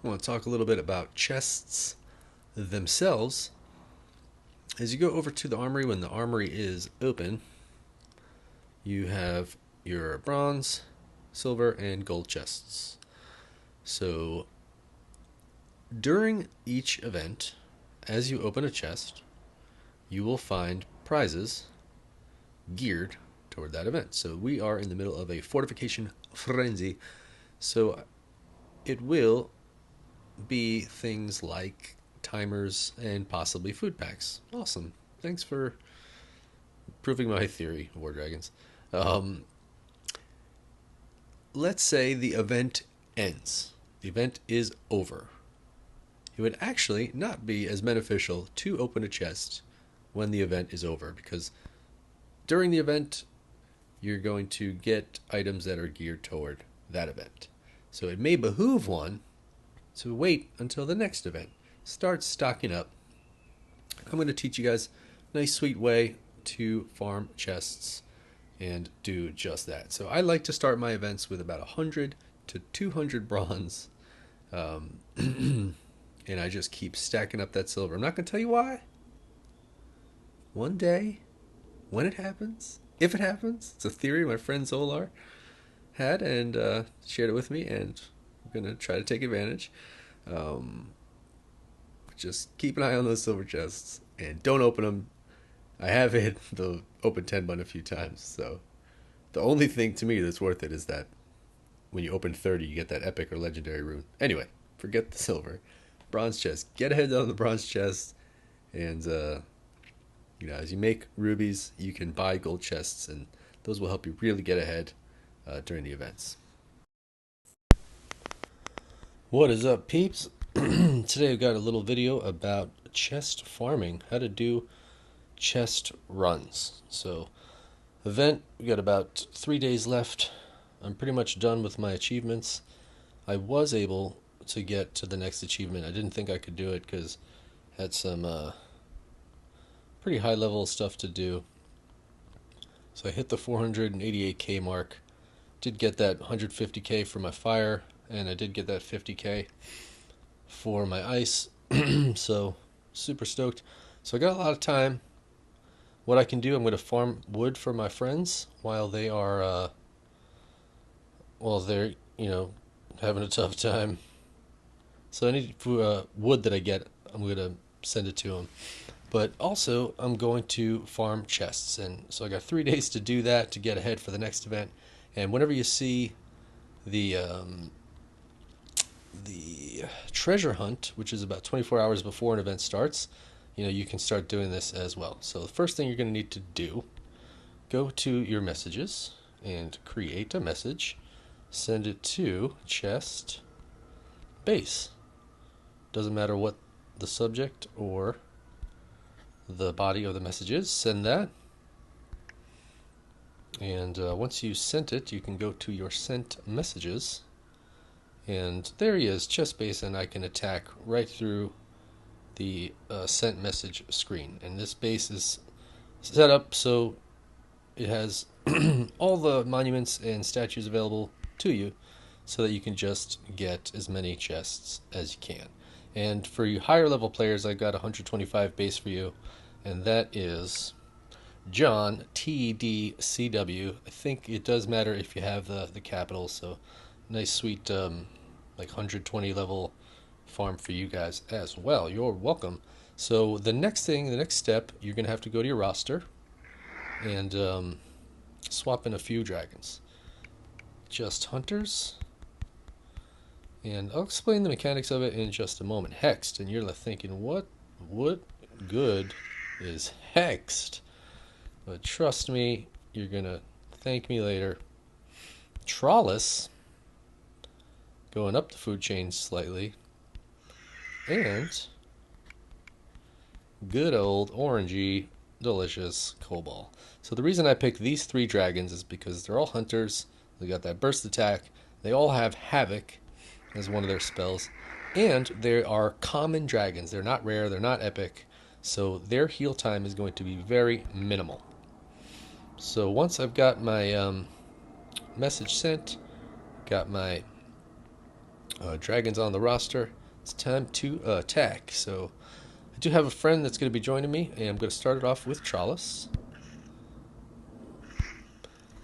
I want to talk a little bit about chests themselves. As you go over to the armory, when the armory is open, you have your bronze, silver, and gold chests. So during each event, as you open a chest, you will find prizes geared toward that event. So we are in the middle of a fortification frenzy. So it will be things like timers and possibly food packs. Awesome. Thanks for proving my theory, War Dragons. Um, let's say the event ends. The event is over. It would actually not be as beneficial to open a chest when the event is over because during the event, you're going to get items that are geared toward that event. So it may behoove one to wait until the next event. Start stocking up. I'm going to teach you guys a nice, sweet way to farm chests and do just that. So I like to start my events with about 100 to 200 bronze. And I just keep stacking up that silver. I'm not going to tell you why. One day, when it happens, if it happens, it's a theory my friend Zolar had and shared it with me, and I'm going to try to take advantage. Um, just keep an eye on those silver chests and don't open them. I have hit the open 10 button a few times, so the only thing to me that's worth it is that when you open 30, you get that epic or legendary rune. Anyway, forget the silver. Bronze chest. Get ahead on the bronze chest, and as you make rubies, you can buy gold chests, and those will help you really get ahead during the events. What is up, peeps? Today I've got a little video about chest farming, how to do chest runs. So, event, we got about 3 days left. I'm pretty much done with my achievements. I was able to get to the next achievement. I didn't think I could do it because I had some pretty high level stuff to do. So I hit the 488k mark. Did get that 150k for my fire, and I did get that 50k for my ice. So super stoked. So I got a lot of time. What I can do, I'm going to farm wood for my friends while they are they're having a tough time. So any wood that I get, I'm going to send it to them. But also, I'm going to farm chests, and so I got 3 days to do that to get ahead for the next event. And whenever you see the treasure hunt, which is about 24 hours before an event starts, you can start doing this as well. So the first thing you're going to need to do, go to your messages and create a message, send it to chest base. Doesn't matter what the subject or the body of the message is, send that. And once you sent it, you can go to your sent messages, and there he is, chest base, and I can attack right through the sent message screen. And this base is set up so it has all the monuments and statues available to you so that you can just get as many chests as you can. And for you higher level players, I got 125 base for you, and that is John TDCW. I think it does matter if you have the capital, so nice sweet like 120 level farm for you guys as well. You're welcome. So the next step, you're gonna have to go to your roster and swap in a few dragons. Just hunters, and I'll explain the mechanics of it in just a moment. Hexed, and you're thinking, what good is hexed? But trust me, you're gonna thank me later. Trawless, going up the food chain slightly, and good old orangey delicious Cobalt. So the reason I picked these 3 dragons is because they're all hunters. They got that burst attack. They all have Havoc as one of their spells, and they are common dragons. They're not rare, they're not epic, so their heal time is going to be very minimal. So once I've got my message sent, got my Dragons on the roster. It's time to attack. So I do have a friend that's going to be joining me, and I'm going to start it off with Chalice.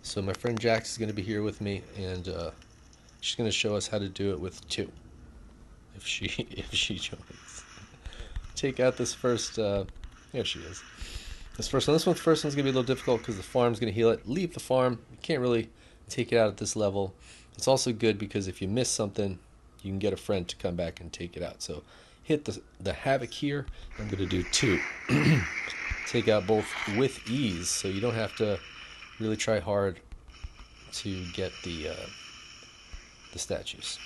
So my friend Jax is going to be here with me, and she's going to show us how to do it with 2. If she joins. Take out this first. There she is. This first one. This one's going to be a little difficult because the farm's going to heal it. Leave the farm. You can't really take it out at this level. It's also good because if you miss something, you can get a friend to come back and take it out. So hit the Havoc here. I'm going to do 2. Take out both with ease, so you don't have to really try hard to get the statues.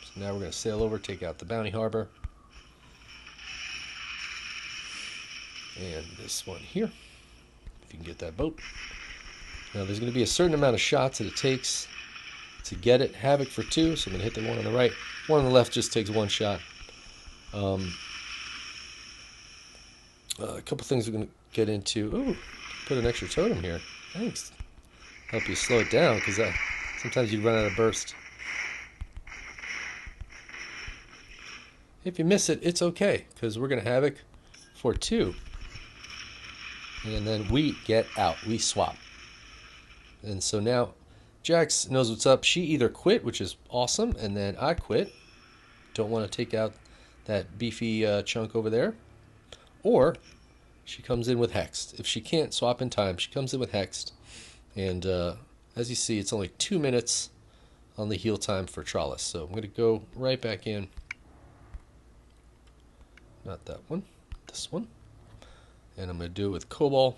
So now we're going to sail over, take out the Bounty Harbor. And this one here, if you can get that boat. Now there's going to be a certain amount of shots that it takes to get it. Havoc for 2, so I'm going to hit the one on the right. One on the left just takes 1 shot. A couple things we're going to get into. Ooh, put an extra totem here. Thanks. Help you slow it down, because sometimes you run out of burst. If you miss it, it's okay, because we're going to Havoc for 2. And then we get out. We swap. And so now Jax knows what's up. She either quit, which is awesome, and then I quit. Don't want to take out that beefy chunk over there. Or she comes in with Hexed. If she can't swap in time, she comes in with Hexed. And as you see, it's only 2 minutes on the heal time for Chalice. So I'm going to go right back in. Not that one. This one. And I'm going to do it with Cobalt.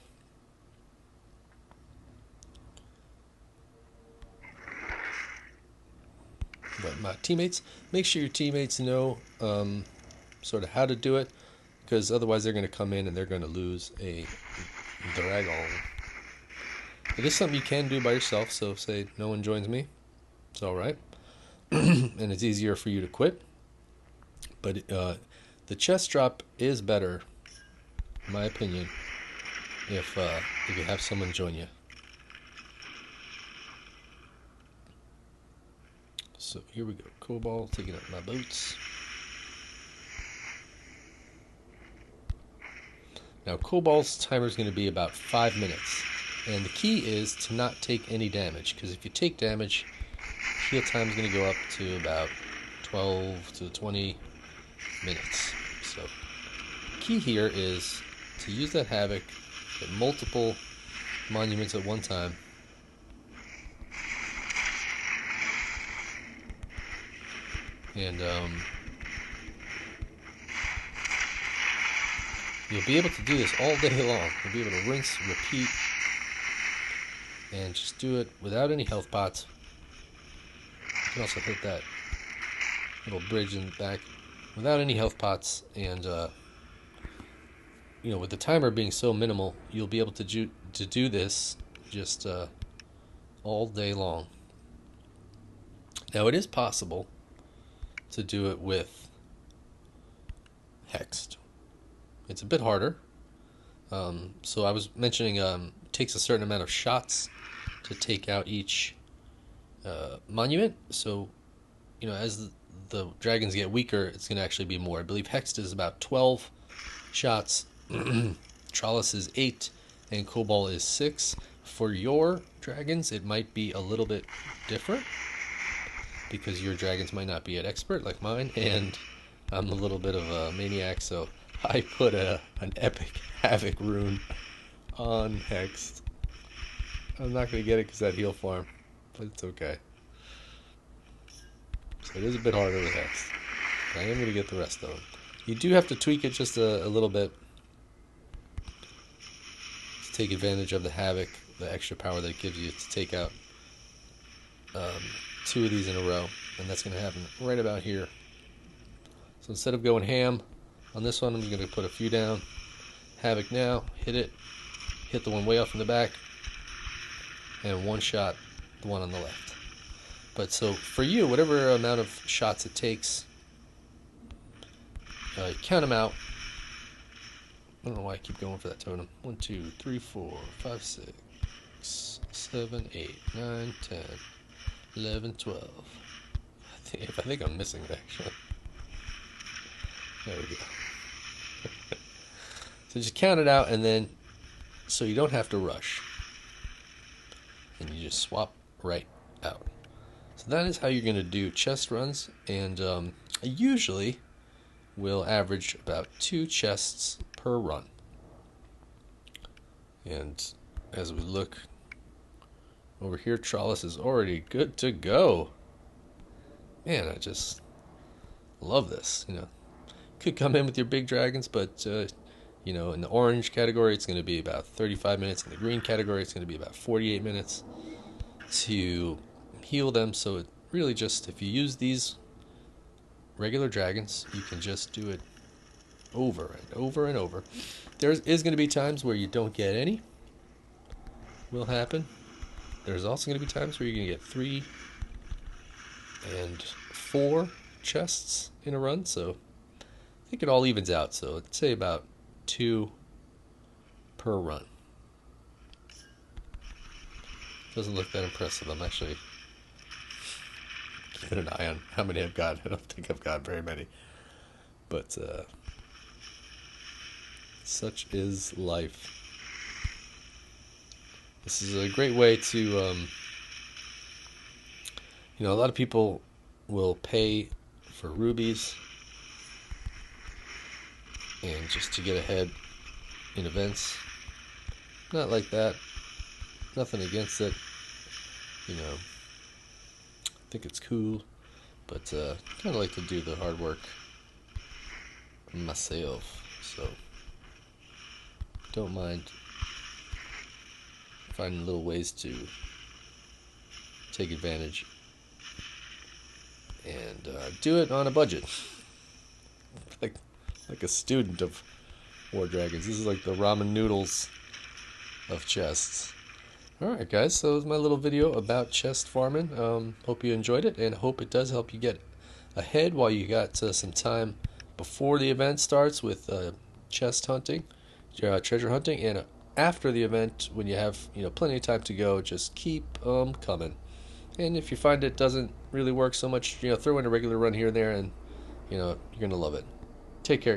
But my teammates, make sure your teammates know sort of how to do it, because otherwise they're going to come in and they're going to lose a dragon. It is something you can do by yourself, so say no one joins me, it's alright. And it's easier for you to quit. But the chest drop is better, in my opinion, if you have someone join you. So here we go. Cobalt, taking out my boats. Now Cobalt's timer is going to be about 5 minutes. And the key is to not take any damage, because if you take damage, heal time is going to go up to about 12 to 20 minutes. So the key here is to use that Havoc, get multiple monuments at one time. And you'll be able to do this all day long. You'll be able to rinse, repeat, and just do it without any health pots. You can also hit that little bridge in the back without any health pots. And with the timer being so minimal, you'll be able to do this just all day long. Now it is possible to do it with Hexed. It's a bit harder. So I was mentioning it takes a certain amount of shots to take out each monument. So, as the dragons get weaker, it's going to actually be more. I believe Hexed is about 12 shots. Chalice is 8, and Cobalt is 6. For your dragons, it might be a little bit different, because your dragons might not be an expert like mine, and I'm a little bit of a maniac, so I put an epic Havoc rune on Hexed. I'm not going to get it because that heal farm, but it's okay. So it is a bit harder with Hexed. I am going to get the rest of them. You do have to tweak it just a little bit to take advantage of the Havoc, the extra power that it gives you to take out 2 of these in a row, and that's going to happen right about here. So instead of going ham on this one, I'm going to put a few down. Havoc now, hit it, hit the one way off in the back, and one shot the one on the left. But so for you, whatever amount of shots it takes, count them out. I don't know why I keep going for that totem. 1, 2, 3, 4, 5, 6, 7, 8, 9, 10, 11, 12. If I think I'm missing it, actually. There we go. So just count it out, and then so you don't have to rush, and you just swap right out. So that is how you're going to do chest runs, and I usually will average about 2 chests per run. And as we look over here, Trollis is already good to go. Man, I just love this. Could come in with your big dragons, but in the orange category, it's going to be about 35 minutes. In the green category, it's going to be about 48 minutes to heal them. So it really just, if you use these regular dragons, you can just do it over and over and over. There is going to be times where you don't get any. Will happen. There's also going to be times where you're going to get 3 and 4 chests in a run. So I think it all evens out. So let's say about 2 per run. Doesn't look that impressive. I'm actually keeping an eye on how many I've got. I don't think I've got very many. But such is life. This is a great way to, a lot of people will pay for rubies and just to get ahead in events. Not like that. Nothing against it. I think it's cool, but kind of like to do the hard work myself. So don't mind finding little ways to take advantage and do it on a budget. Like a student of War Dragons. This is like the ramen noodles of chests. Alright guys, so that was my little video about chest farming. Hope you enjoyed it, and hope it does help you get ahead while you got some time before the event starts with chest hunting, treasure hunting, and after the event, when you have plenty of time to go, just keep coming. And if you find it doesn't really work so much, throw in a regular run here and there, and you're gonna love it. Take care.